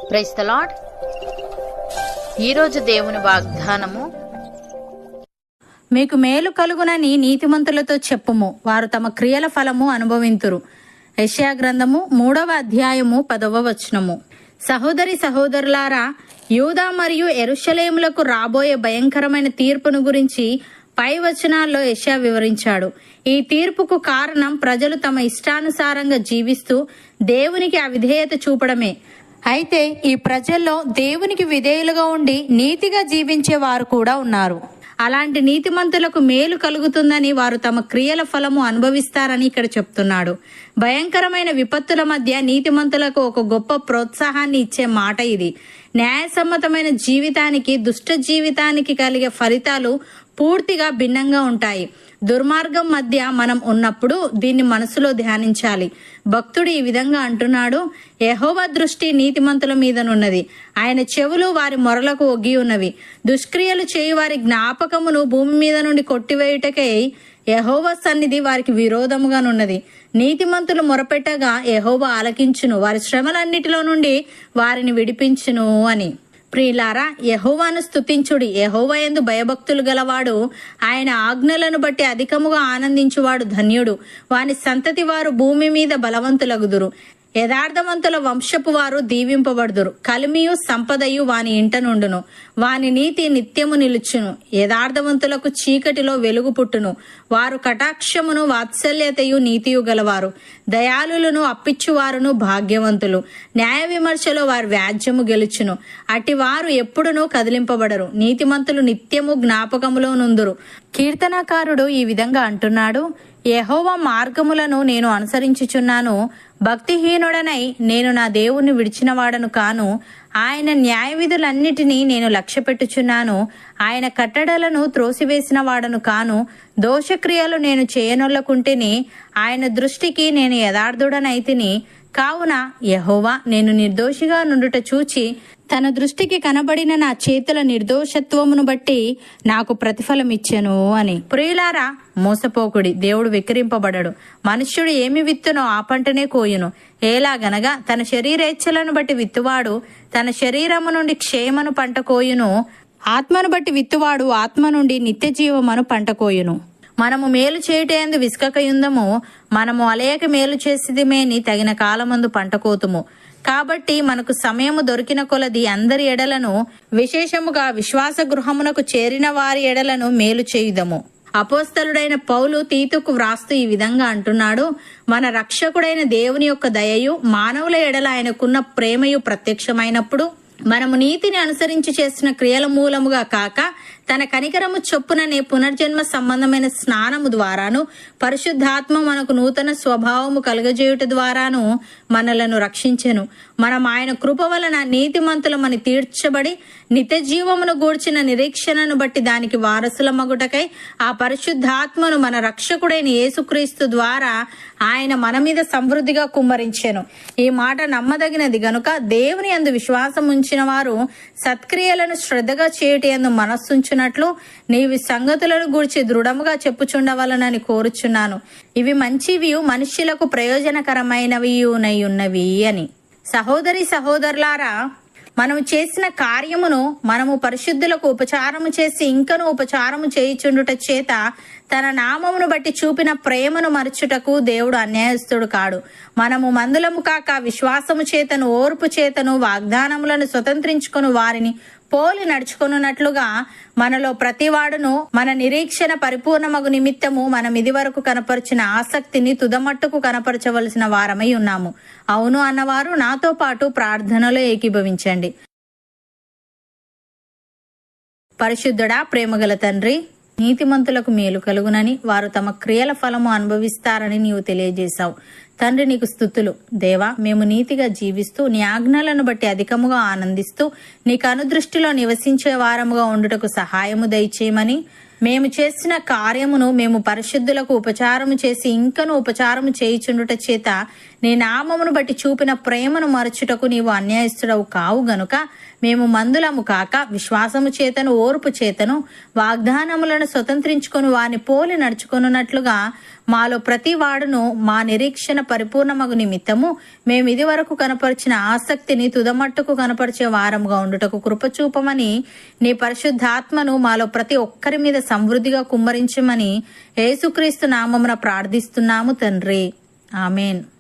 Praise the lord. ఈరోజు దేవుని వాగ్దానము, మీకు మేలు కలుగునని నీతిమంతులతో చెప్పుము, వారు తమ క్రియల ఫలము అనుభవింతురు. యెషయా గ్రంథము 3వ అధ్యాయము 10వ వచనము. సహోదరి సహోదరులారా, యూదా మరియు యెరూషలేములకు రాబోయే భయంకరమైన తీర్పును గురించి పై వచనాల్లో యెషయా వివరించాడు. ఈ తీర్పుకు కారణం ప్రజలు తమ ఇష్టానుసారంగా జీవిస్తూ దేవునికి అవిధేయత చూపడమే. అయితే ఈ ప్రజల్లో దేవునికి విధేయులుగా ఉండి నీతిగా జీవించే వారు కూడా ఉన్నారు. అలాంటి నీతిమంతులకు మేలు కలుగుతుందని, వారు తమ క్రియల ఫలము అనుభవిస్తారని ఇక్కడ చెప్తున్నాడు. భయంకరమైన విపత్తుల మధ్య నీతిమంతులకు ఒక గొప్ప ప్రోత్సాహాన్ని ఇచ్చే మాట ఇది. న్యాయసమ్మతమైన జీవితానికి, దుష్ట జీవితానికి కలిగే ఫలితాలు పూర్తిగా భిన్నంగా ఉంటాయి. దుర్మార్గం మధ్య మనం ఉన్నప్పుడు దీన్ని మనసులో ధ్యానించాలి. భక్తుడు ఈ విధంగా అంటున్నాడు, యెహోవా దృష్టి నీతిమంతుల మీదనున్నది, ఆయన చెవులు వారి మొరలకు ఒగ్గి ఉన్నవి. దుష్క్రియలు చేయు వారి జ్ఞాపకమును భూమి మీద నుండి కొట్టివేయుటకై యెహోవా సన్నిధి వారికి విరోధముగానున్నది. నీతిమంతులు మొరపెట్టగా యెహోవా ఆలకించును, వారి శ్రమలన్నిటిలో నుండి వారిని విడిపించును అని. ప్రియులారా, యెహోవాను స్తుతించుడి. యెహోవా యందు భయభక్తులు గలవాడు, ఆయన ఆజ్ఞలను బట్టి అధికముగా ఆనందించువాడు ధన్యుడు. వాని సంతతి వారు భూమి మీద బలవంతులగుదురు. యథార్థవంతుల వంశపు వారు దీవింపబడుదురు. కలిమియు సంపదయు వాని ఇంట నుండును. వాని నీతి నిత్యము నిలుచును. యథార్థవంతులకు చీకటిలో వెలుగు పుట్టును. వారు కటాక్షమును వాత్సల్యతయు నీతియు గలవారు. దయాళులను అప్పిచ్చువారును భాగ్యవంతులు. న్యాయ విమర్శలో వారి వ్యాజ్యము గెలుచును. అటి వారు ఎప్పుడునూ కదిలింపబడరు. నీతిమంతులు నిత్యము జ్ఞాపకములో నుందురు. కీర్తనకారుడు ఈ విధంగా అంటున్నాడు, యెహోవా మార్గములను నేను అనుసరించుచున్నాను. భక్తిహీనుడనై నేను నా దేవుణ్ణి విడిచినవాడను కాను. ఆయన న్యాయ విధులన్నిటినీ నేను లక్ష్యపెట్టుచున్నాను. ఆయన కట్టడలను త్రోసివేసిన వాడను కాను. దోషక్రియలు నేను చేయనొల్లకుంటేని ఆయన దృష్టికి నేను యథార్థుడనైతిని. కావున యెహోవా నేను నిర్దోషిగా నుండుట చూచి తన దృష్టికి కనబడిన నా చేతుల నిర్దోషత్వమును బట్టి నాకు ప్రతిఫలం ఇచ్చెను అని. ప్రియులారా, మోసపోకుడి, దేవుడు వికరింపబడడు. మనుష్యుడు ఏమి విత్తునో ఆ పంటనే కోయును. ఎలాగనగా తన శరీరేచ్ఛలను బట్టి విత్తువాడు తన శరీరము నుండి క్షేమను పంట కోయును. ఆత్మను బట్టి విత్తువాడు ఆత్మ నుండి నిత్య జీవమును పంట కోయును. మనము మేలు చేయుటయందు విసుకకయుందము, మనము అలయక మేలు చేసిదిమేని తగిన కాలమందు పంట కోతుము. కాబట్టి మనకు సమయము దొరికిన కొలది అందరి ఎడలను, విశేషముగా విశ్వాస గృహమునకు చేరిన వారి ఎడలను మేలు చేయుదము. అపోస్తలుడైన పౌలు తీతుకు వ్రాస్తూ ఈ విధంగా అంటున్నాడు, మన రక్షకుడైన దేవుని యొక్క దయయు మానవుల ఎడల ఆయనకున్న ప్రేమయు ప్రత్యక్షమైనప్పుడు మనము నీతిని అనుసరించి చేసిన క్రియల మూలముగా కాక తన కనికరము చొప్పుననే పునర్జన్మ సంబంధమైన స్నానము ద్వారాను, పరిశుద్ధాత్మ మనకు నూతన స్వభావము కలుగజేయుట ద్వారాను మనలను రక్షించెను. మనం ఆయన కృప వలన నీతిమంతులమని తీర్చబడి నిత్య జీవమును గూర్చిన నిరీక్షణను బట్టి దానికి వారసుల మగుటకై ఆ పరిశుద్ధాత్మను మన రక్షకుడైన యేసుక్రీస్తు ద్వారా ఆయన మన మీద సమృద్ధిగా కుమ్మరించెను. ఈ మాట నమ్మదగినది గనుక దేవుని యందు విశ్వాసం ఉంచిన వారు సత్క్రియలను శ్రద్ధగా చేయుట యందు మనస్సుంచునట్లు నీవి సంగతులను గూర్చి దృఢముగా చెప్పుచుండవలనని కోరుచున్నాను. ఇవి మంచివి, మనుష్యులకు ప్రయోజనకరమైనవియునై ఉన్నవి అని. సహోదరి సహోదరులారా, మనము చేసిన కార్యమును మనము పరిశుద్ధులకు ఉపచారము చేసి ఇంకను ఉపచారము చేయుచుండుట చేత తన నామమును బట్టి చూపిన ప్రేమను మరచుటకు దేవుడు అన్యాయస్తుడు కాడు. మనము మందులము కాక విశ్వాసము చేతను, ఓర్పు చేతను వాగ్దానములను స్వతంత్రించుకొని వారిని పోలి నడుచుకొనున్నట్లుగా మనలో ప్రతివాడును మన నిరీక్షణ పరిపూర్ణమగు నిమిత్తము మనం ఇది వరకు కనపరిచిన ఆసక్తిని తుదమట్టుకు కనపరచవలసిన వారమై ఉన్నాము. అవును అన్నవారు నాతో పాటు ప్రార్థనలో ఏకీభవించండి. పరిశుద్ధుడా, ప్రేమగల తండ్రి, నీతిమంతులకు మేలు కలుగునని, వారు తమ క్రియల ఫలము అనుభవిస్తారని నీవు తెలియజేశావు. తండ్రి, నీకు స్తుతులు. దేవా, మేము నీతిగా జీవిస్తూ నీ ఆజ్ఞలను బట్టి అధికముగా ఆనందిస్తూ నీకు అనుదృష్టిలో నివసించే వారముగా ఉండుటకు సహాయము దయచేయమని, మేము చేసిన కార్యమును మేము పరిశుద్ధులకు ఉపచారము చేసి ఇంకను ఉపచారము చేయుచుండుట చేత నీ నామమును బట్టి చూపిన ప్రేమను మరచుటకు నీవు అన్యాయస్తుడవు కావు గనుక మేము మందులము కాక విశ్వాసము చేతను ఓర్పు చేతను వాగ్దానములను స్వతంత్రించుకొని వారిని పోలి నడుచుకొనున్నట్లుగా మాలో ప్రతి వాడును మా నిరీక్షణ పరిపూర్ణమగు నిమిత్తము మేము ఇది వరకు కనపరిచిన ఆసక్తిని తుదమట్టుకు కనపరిచే వారముగా ఉండుటకు కృపచూపమని నీ పరిశుద్ధాత్మను మాలో ప్రతి ఒక్కరి మీద సమృద్ధిగా కుమ్మరించమని యేసుక్రీస్తు నామమున ప్రార్థిస్తున్నాము తండ్రి. ఆమెన్.